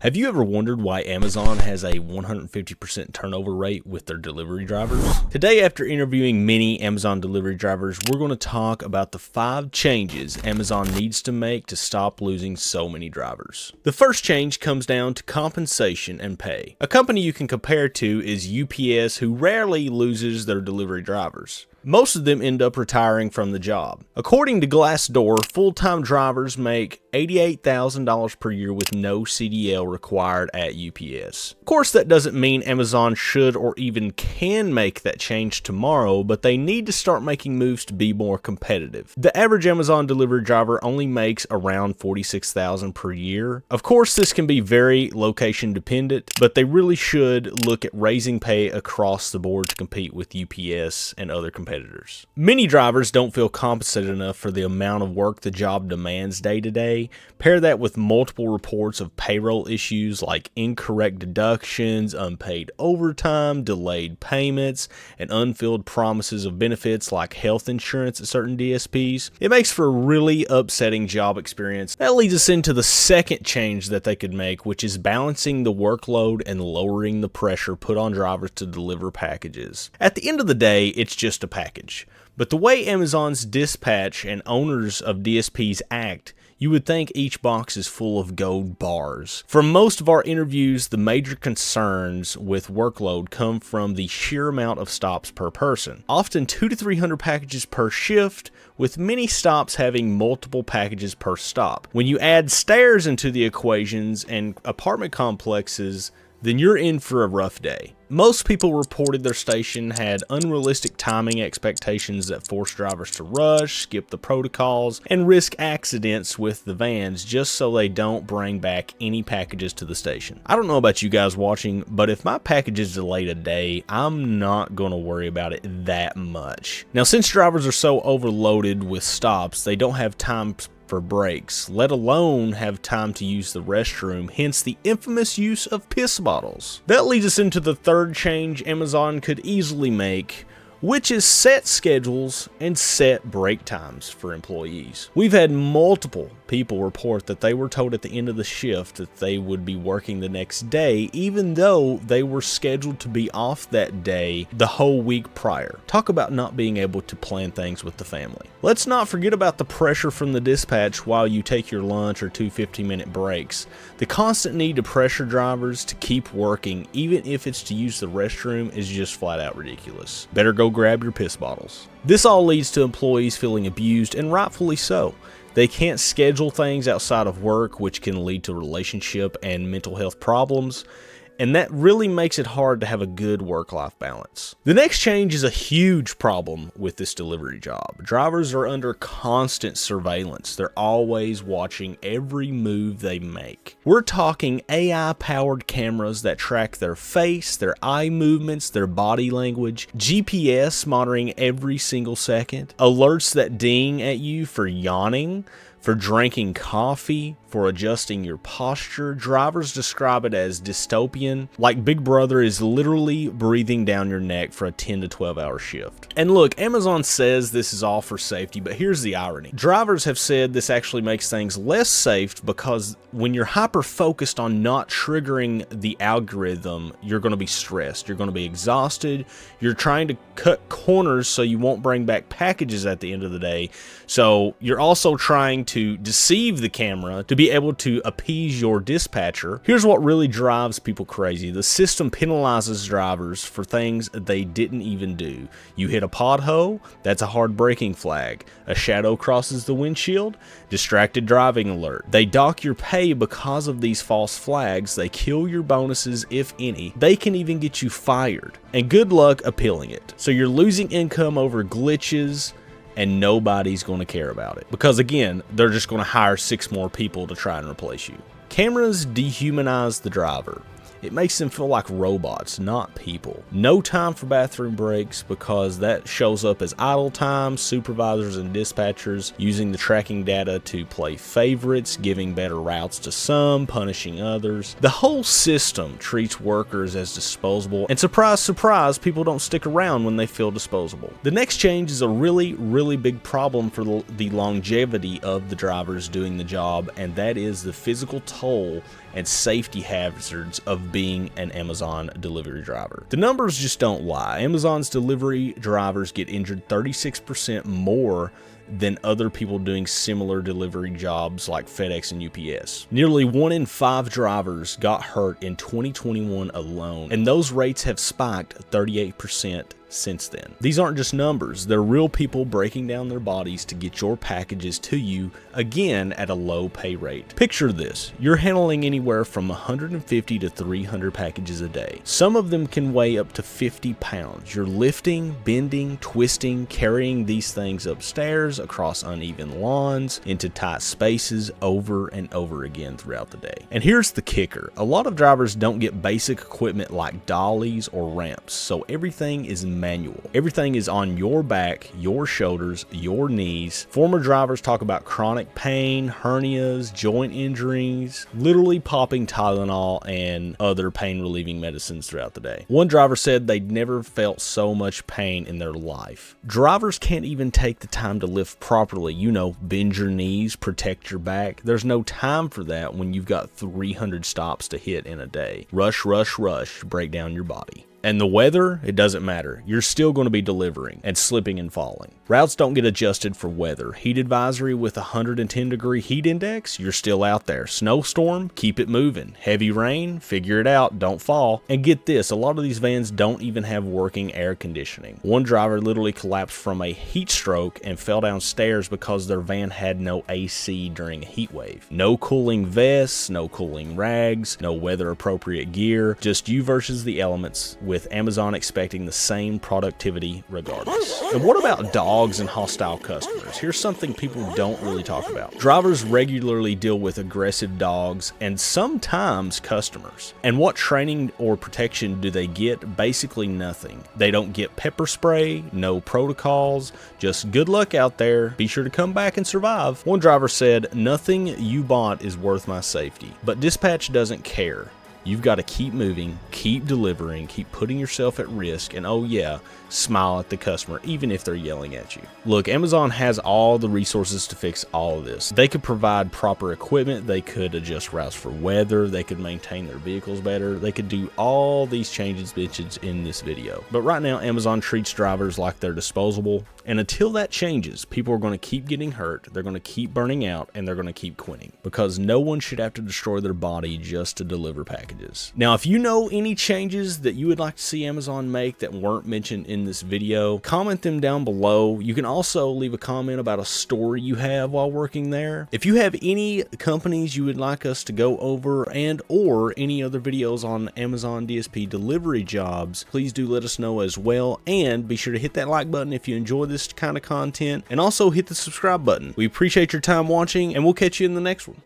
Have you ever wondered why Amazon has a 150% turnover rate with their delivery drivers? Today, after interviewing many Amazon delivery drivers, we're going to talk about the 5 changes Amazon needs to make to stop losing so many drivers. The first change comes down to compensation and pay. A company you can compare to is UPS, who rarely loses their delivery drivers. Most of them end up retiring from the job. According to Glassdoor, full-time drivers make $88,000 per year with no CDL required at UPS. Of course, that doesn't mean Amazon should or even can make that change tomorrow, but they need to start making moves to be more competitive. The average Amazon delivery driver only makes around $46,000 per year. Of course, this can be very location dependent, but they really should look at raising pay across the board to compete with UPS and other competitors. Many drivers don't feel compensated enough for the amount of work the job demands day to day. Pair that with multiple reports of payroll issues like incorrect deductions, unpaid overtime, delayed payments, and unfilled promises of benefits like health insurance at certain DSPs. It makes for a really upsetting job experience. That leads us into the second change that they could make, which is balancing the workload and lowering the pressure put on drivers to deliver packages. At the end of the day, it's just a package. But the way Amazon's dispatch and owners of DSPs act, you would think each box is full of gold bars. From most of our interviews, the major concerns with workload come from the sheer amount of stops per person. Often 200 to 300 packages per shift, with many stops having multiple packages per stop. When you add stairs into the equations and apartment complexes, then you're in for a rough day. Most people reported their station had unrealistic timing expectations that forced drivers to rush, skip the protocols, and risk accidents with the vans just so they don't bring back any packages to the station. I don't know about you guys watching, but if my package is delayed a day, I'm not going to worry about it that much. Now, since drivers are so overloaded with stops, they don't have time for breaks, let alone have time to use the restroom, hence the infamous use of piss bottles. That leads us into the third change Amazon could easily make, which is set schedules and set break times for employees. We've had multiple people report that they were told at the end of the shift that they would be working the next day, even though they were scheduled to be off that day the whole week prior. Talk about not being able to plan things with the family. Let's not forget about the pressure from the dispatch while you take your lunch or 2 15-minute breaks. The constant need to pressure drivers to keep working, even if it's to use the restroom, is just flat out ridiculous. Better go grab your piss bottles. This all leads to employees feeling abused, and rightfully so. They can't schedule things outside of work, which can lead to relationship and mental health problems, and that really makes it hard to have a good work-life balance. The next change is a huge problem with this delivery job. Drivers are under constant surveillance. They're always watching every move they make. We're talking AI-powered cameras that track their face, their eye movements, their body language, GPS monitoring every single second, alerts that ding at you for yawning, for drinking coffee, for adjusting your posture. Drivers describe it as dystopian, like Big Brother is literally breathing down your neck for a 10 to 12 hour shift. And look, Amazon says this is all for safety, but here's the irony. Drivers have said this actually makes things less safe because when you're hyper focused on not triggering the algorithm, you're going to be stressed, you're going to be exhausted, you're trying to cut corners so you won't bring back packages at the end of the day. So you're also trying to deceive the camera to be able to appease your dispatcher. Here's what really drives people crazy. The system penalizes drivers for things they didn't even do. You hit a pothole, that's a hard braking flag. A shadow crosses the windshield, distracted driving alert. They dock your pay because of these false flags. They kill your bonuses, if any. They can even get you fired. And good luck appealing it. So you're losing income over glitches, and nobody's going to care about it. Because again, they're just going to hire 6 more people to try and replace you. Cameras dehumanize the driver. It makes them feel like robots, not people. No time for bathroom breaks because that shows up as idle time. Supervisors and dispatchers using the tracking data to play favorites, giving better routes to some, punishing others. The whole system treats workers as disposable, and surprise, surprise, people don't stick around when they feel disposable. The next change is a really big problem for the longevity of the drivers doing the job, and that is the physical toll and safety hazards of being an Amazon delivery driver. The numbers just don't lie. Amazon's delivery drivers get injured 36% more than other people doing similar delivery jobs like FedEx and UPS. Nearly 1 in 5 drivers got hurt in 2021 alone, and those rates have spiked 38% since then. These aren't just numbers, they're real people breaking down their bodies to get your packages to you, again at a low pay rate. Picture this, you're handling anywhere from 150 to 300 packages a day. Some of them can weigh up to 50 pounds. You're lifting, bending, twisting, carrying these things upstairs, across uneven lawns, into tight spaces over and over again throughout the day. And here's the kicker, a lot of drivers don't get basic equipment like dollies or ramps, so everything is manual. Everything is on your back, your shoulders, your knees. Former drivers talk about chronic pain, hernias, joint injuries, literally popping Tylenol and other pain relieving medicines throughout the day. One driver said they'd never felt so much pain in their life. Drivers can't even take the time to lift properly, bend your knees, protect your back. There's no time for that when you've got 300 stops to hit in a day. Rush, break down your body. And the weather, it doesn't matter. You're still going to be delivering and slipping and falling. Routes don't get adjusted for weather. Heat advisory with 110-degree heat index, you're still out there. Snowstorm, keep it moving. Heavy rain, figure it out, don't fall. And get this, a lot of these vans don't even have working air conditioning. One driver literally collapsed from a heat stroke and fell downstairs because their van had no AC during a heat wave. No cooling vests, no cooling rags, no weather appropriate gear, just you versus the elements, with Amazon expecting the same productivity regardless. And what about dogs and hostile customers? Here's something people don't really talk about. Drivers regularly deal with aggressive dogs and sometimes customers. And what training or protection do they get? Basically nothing. They don't get pepper spray, no protocols, just good luck out there. Be sure to come back and survive. One driver said, "Nothing you bought is worth my safety." But dispatch doesn't care. You've got to keep moving, keep delivering, keep putting yourself at risk, and oh yeah, smile at the customer even if they're yelling at you. Look, Amazon has all the resources to fix all of this. They could provide proper equipment, they could adjust routes for weather, they could maintain their vehicles better, they could do all these changes mentioned in this video. But right now, Amazon treats drivers like they're disposable, and until that changes, people are going to keep getting hurt, they're going to keep burning out, and they're going to keep quitting, because no one should have to destroy their body just to deliver packages. Now, if you know any changes that you would like to see Amazon make that weren't mentioned in this video, comment them down below. You can also leave a comment about a story you have while working there. If you have any companies you would like us to go over and or any other videos on Amazon DSP delivery jobs, please do let us know as well, and be sure to hit that like button if you enjoy this kind of content, and also hit the subscribe button. We appreciate your time watching, and we'll catch you in the next one.